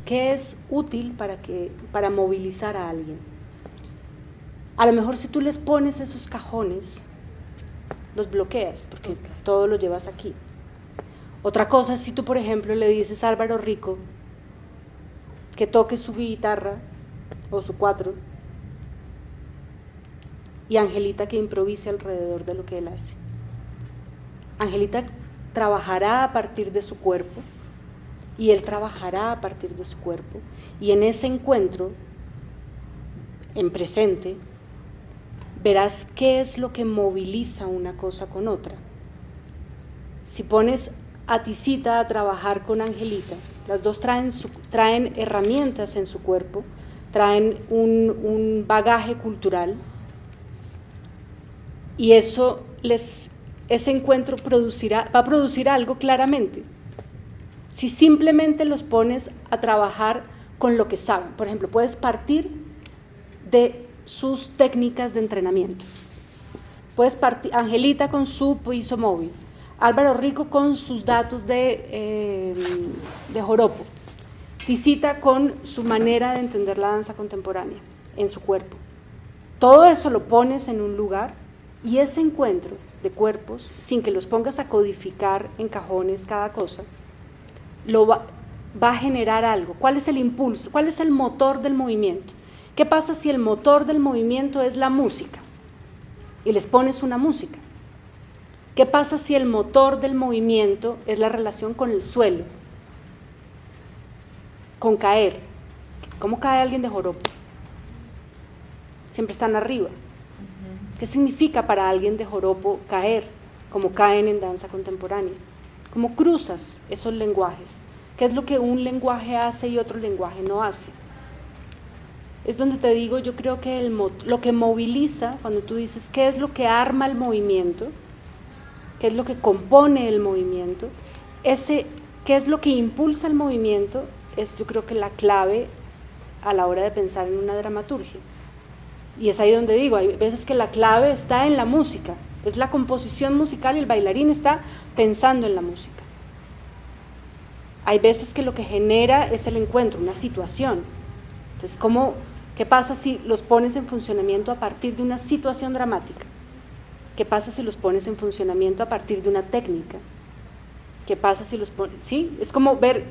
¿Qué es útil para movilizar a alguien? A lo mejor si tú les pones esos cajones, los bloqueas, porque todo lo llevas aquí. Otra cosa es si tú, por ejemplo, le dices a Álvaro Rico que toque su guitarra o su cuatro y Angelita que improvise alrededor de lo que él hace. Angelita trabajará a partir de su cuerpo y él trabajará a partir de su cuerpo, y en ese encuentro, en presente, verás qué es lo que moviliza una cosa con otra. Si pones a Tisita a trabajar con Angelita, las dos traen herramientas en su cuerpo, traen un bagaje cultural, y ese encuentro va a producir algo claramente. Si simplemente los pones a trabajar con lo que saben, por ejemplo, puedes partir de sus técnicas de entrenamiento. Puedes partir, Angelita con su piso móvil, Álvaro Rico con sus datos de joropo, Tisita con su manera de entender la danza contemporánea en su cuerpo. Todo eso lo pones en un lugar, y ese encuentro de cuerpos, sin que los pongas a codificar en cajones cada cosa, va a generar algo. ¿Cuál es el impulso? ¿Cuál es el motor del movimiento? ¿Qué pasa si el motor del movimiento es la música? Y les pones una música. ¿Qué pasa si el motor del movimiento es la relación con el suelo? Con caer. ¿Cómo cae alguien de joropo? Siempre están arriba. ¿Qué significa para alguien de joropo caer? Como caen en danza contemporánea. ¿Cómo cruzas esos lenguajes? ¿Qué es lo que un lenguaje hace y otro lenguaje no hace? Es donde te digo, yo creo que lo que moviliza, cuando tú dices qué es lo que arma el movimiento, qué es lo que compone el movimiento, qué es lo que impulsa el movimiento, es yo creo que la clave a la hora de pensar en una dramaturgia. Y es ahí donde digo, hay veces que la clave está en la música, es la composición musical, y el bailarín está pensando en la música. Hay veces que lo que genera es el encuentro, una situación. Entonces, ¿qué pasa si los pones en funcionamiento a partir de una situación dramática? ¿Qué pasa si los pones en funcionamiento a partir de una técnica? ¿Qué pasa si los pones? Sí, es como ver,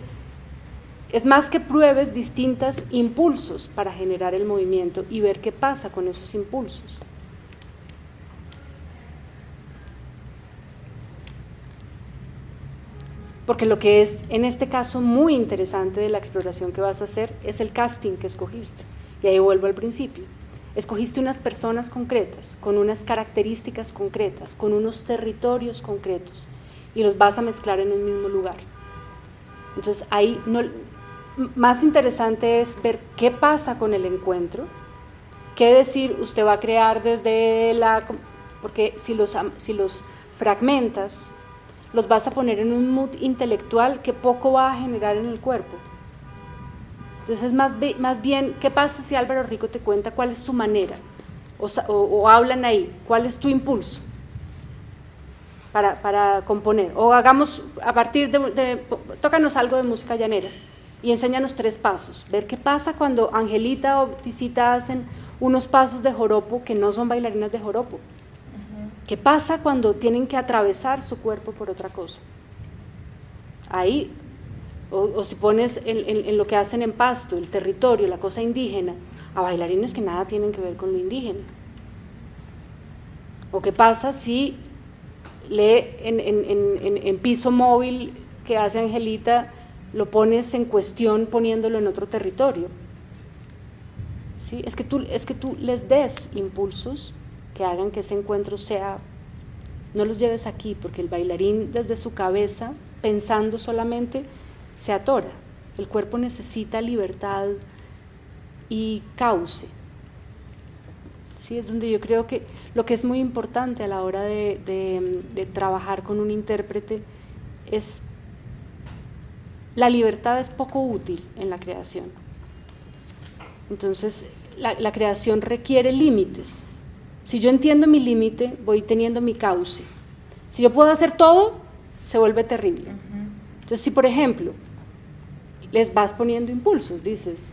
es más que pruebes distintos impulsos para generar el movimiento y ver qué pasa con esos impulsos. Porque lo que es, en este caso, muy interesante de la exploración que vas a hacer es el casting que escogiste. Y ahí vuelvo al principio. Escogiste unas personas concretas, con unas características concretas, con unos territorios concretos, y los vas a mezclar en un mismo lugar. Entonces, ahí más interesante es ver qué pasa con el encuentro, qué decir usted va a crear desde porque si los fragmentas, los vas a poner en un mood intelectual que poco va a generar en el cuerpo. Entonces, más bien, ¿qué pasa si Álvaro Rico te cuenta cuál es su manera? O hablan ahí, ¿cuál es tu impulso para componer? O hagamos, a partir tócanos algo de música llanera y enséñanos 3 pasos. Ver qué pasa cuando Angelita o Tisita hacen unos pasos de joropo que no son bailarinas de joropo. ¿Qué pasa cuando tienen que atravesar su cuerpo por otra cosa? Ahí, o si pones en lo que hacen en Pasto, el territorio, la cosa indígena, a bailarines que nada tienen que ver con lo indígena. ¿O qué pasa si en piso móvil que hace Angelita lo pones en cuestión poniéndolo en otro territorio? ¿Sí? Es que tú les des impulsos que hagan que ese encuentro no los lleves aquí, porque el bailarín desde su cabeza, pensando solamente, se atora. El cuerpo necesita libertad y cauce. ¿Sí? Es donde yo creo que lo que es muy importante a la hora de trabajar con un intérprete es la libertad. Es poco útil en la creación. Entonces, la creación requiere límites. Si yo entiendo mi límite, voy teniendo mi cauce. Si yo puedo hacer todo, se vuelve terrible. Entonces, si por ejemplo, les vas poniendo impulsos, dices,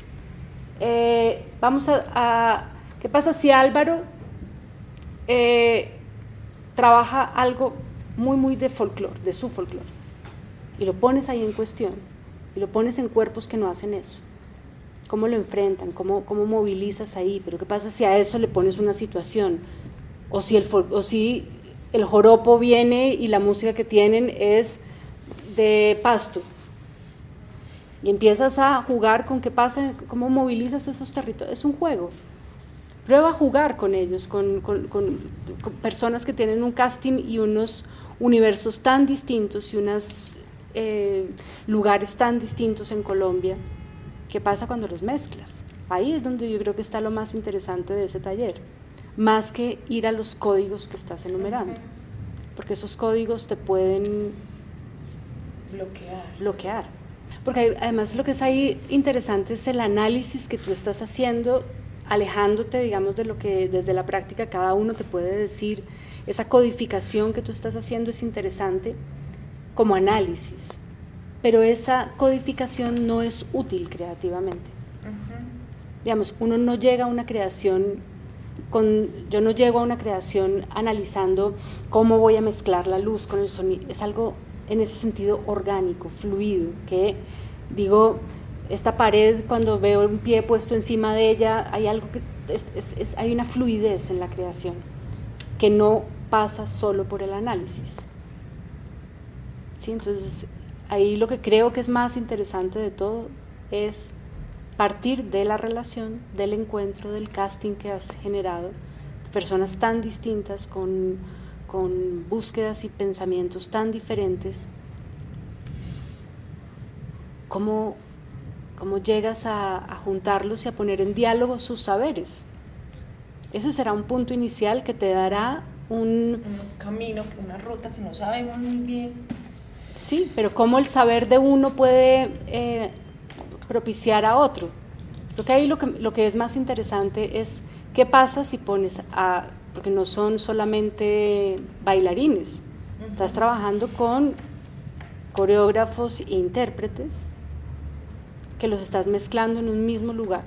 ¿qué pasa si Álvaro trabaja algo muy, muy de folclore, de su folclore, y lo pones ahí en cuestión, y lo pones en cuerpos que no hacen eso? ¿Cómo lo enfrentan? ¿Cómo movilizas ahí? Pero ¿qué pasa si a eso le pones una situación? O si el joropo viene y la música que tienen es de Pasto, y empiezas a jugar con qué pasa, cómo movilizas esos territorios. Es un juego. Prueba a jugar con ellos, con personas que tienen un casting y unos universos tan distintos y unos lugares tan distintos en Colombia. ¿Qué pasa cuando los mezclas? Ahí es donde yo creo que está lo más interesante de ese taller, más que ir a los códigos que estás enumerando, porque esos códigos te pueden bloquear. Porque además lo que es ahí interesante es el análisis que tú estás haciendo, alejándote, digamos, de lo que desde la práctica cada uno te puede decir. Esa codificación que tú estás haciendo es interesante como análisis, pero esa codificación no es útil creativamente. Digamos, uno no llega a una creación yo no llego a una creación analizando cómo voy a mezclar la luz con el sonido. Es algo en ese sentido orgánico, fluido, que digo, esta pared, cuando veo un pie puesto encima de ella, hay algo que hay una fluidez en la creación que no pasa solo por el análisis. ¿Sí? Entonces ahí lo que creo que es más interesante de todo es partir de la relación, del encuentro, del casting que has generado, personas tan distintas con búsquedas y pensamientos tan diferentes. ¿Cómo llegas a juntarlos y a poner en diálogo sus saberes? Ese será un punto inicial que te dará un camino, una ruta que no sabemos muy bien. Sí, pero cómo el saber de uno puede propiciar a otro. Creo que ahí lo que es más interesante es qué pasa si pones porque no son solamente bailarines, estás trabajando con coreógrafos e intérpretes que los estás mezclando en un mismo lugar.